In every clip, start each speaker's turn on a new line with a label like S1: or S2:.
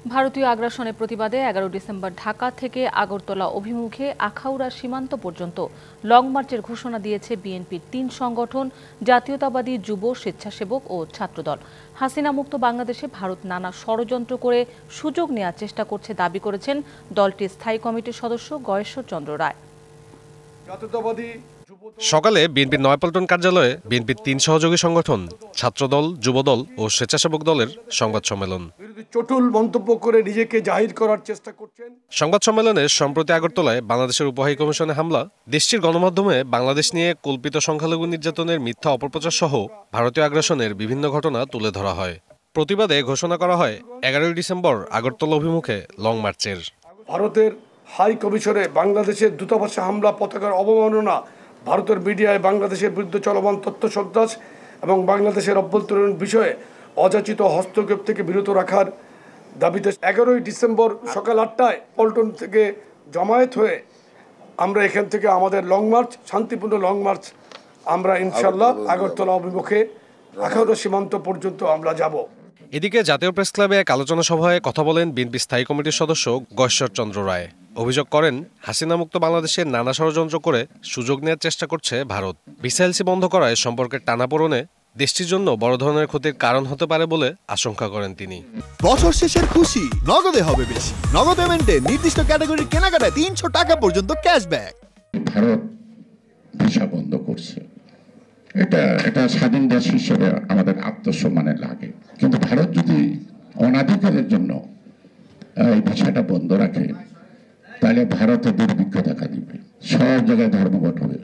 S1: ভারতীয় আগ্রাসনের প্রতিবাদে ১১ ডিসেম্বর ঢাকা থেকে আগরতলা অভিমুখে আখাউড়া সীমান্ত পর্যন্ত লং মার্চের ঘোষণা দিয়েছে বিএনপির ৩ সংগঠন জাতীয়তাবাদী যুব স্বেচ্ছাসেবক ও ছাত্রদল। হাসিনা মুক্ত বাংলাদেশে ভারত নানা ষড়যন্ত্র করে সুযোগ নেওয়ার চেষ্টা করছে দাবি করেছেন দলটির স্থায়ী কমিটির সদস্য গয়েশ্বর চন্দ্র রায়।
S2: সকালে বিএনপির নয়াপল্টন কার্যালয়ে বিএনপির ৩ সহযোগী সংগঠন ছাত্রদল, যুবদল ও স্বেচ্ছাসেবক দলের সংবাদ সম্মেলন।
S3: চটুল মন্তব্য করে নিজেকে জাহির করার চেষ্টা করছেন।
S2: সংবাদ সম্মেলনে সম্প্রতি আগরতলায় বাংলাদেশের উপহাই কমিশনে হামলা, দেশটির গণমাধ্যমে বাংলাদেশ নিয়ে কল্পিত সংখ্যালঘু নির্যাতনের মিথ্যা অপপ্রচার সহ ভারতীয় আগ্রাসনের বিভিন্ন ঘটনা তুলে ধরা হয়। প্রতিবাদে ঘোষণা করা হয় ১১ ডিসেম্বর আগরতলা অভিমুখে লং মার্চের।
S3: ভারতের হাই কমিশনে বাংলাদেশের দূতাবাসে হামলা, পতাকার অবমাননা, ভারতের মিডিয়ায় বাংলাদেশের বিরুদ্ধে চলমান তথ্য সন্ত্রাস এবং বাংলাদেশের অভ্যন্তরীণ বিষয়ে অযাচিত হস্তক্ষেপ থেকে বিরত রাখার দাবিতে ১১ ডিসেম্বর সকাল ৮টায় পল্টন থেকে জমায়েত হয়ে আমরা এখান থেকে আমাদের লং মার্চ, শান্তিপূর্ণ লং মার্চ আমরা ইনশাল্লাহ আগরতলা অভিমুখে আখাউড়া সীমান্ত পর্যন্ত আমরা যাব।
S2: এদিকে জাতীয় প্রেস ক্লাবে এক আলোচনা সভায় কথা বলেন বিএনপি স্থায়ী কমিটির সদস্য গয়েশ্বর চন্দ্র রায়। অভিযোগ করেন, হাসিনা মুক্ত বাংলাদেশের নানা ষড়যন্ত্র করে সুযোগ নেওয়ার চেষ্টা করছে ভারত। ভিসা বন্ধ করায় সম্পর্কের টানাপোড়েনে দেশটির জন্য বড় ধরনের ক্ষতির কারণ হতে পারে বলে আশঙ্কা করেন তিনি।
S4: বছর শেষের খুশি নগদে হবে বেশি। নগদ পেমেন্টে নির্দিষ্ট ক্যাটাগরির কেনাকাটায় ৩০০ টাকা পর্যন্ত ক্যাশব্যাক।
S5: ভারত ভিসা বন্ধ করছে, এটা স্বাধীন দেশ হিসেবে আমাদের আত্মসম্মানে লাগে, কিন্তু ভারত যদি অনাধিকারের জন্য এই ভিসাটা বন্ধ রাখে তাহলে ভারতে দুর্ভিক্ষ দেখা দিবে, সব জায়গায় ধর্মঘট হবে,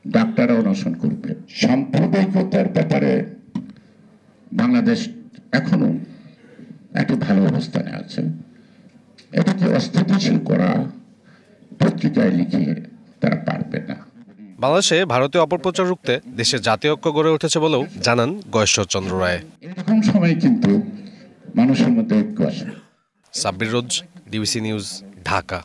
S5: ডাক্তাররা অনশন করবে। সাম্প্রদায়িকতার ব্যাপারে বাংলাদেশ এখনো একটা ভালো অবস্থানে আছে। এটাকে অস্থিতিশীল করা পত্রিকায় লিখিয়ে তারা পারবে না।
S2: বাংলাদেশে ভারতীয় অপপ্রচার রুখতে দেশের জাতীয় ঐক্য গড়ে উঠেছে বলেও জানান গয়েশ্বর চন্দ্র রায়।
S5: এরকম সময় কিন্তু মানুষের মধ্যে ঐক্য আসে।
S2: সাব্বির রোজ, ডিবিসি নিউজ, ঢাকা।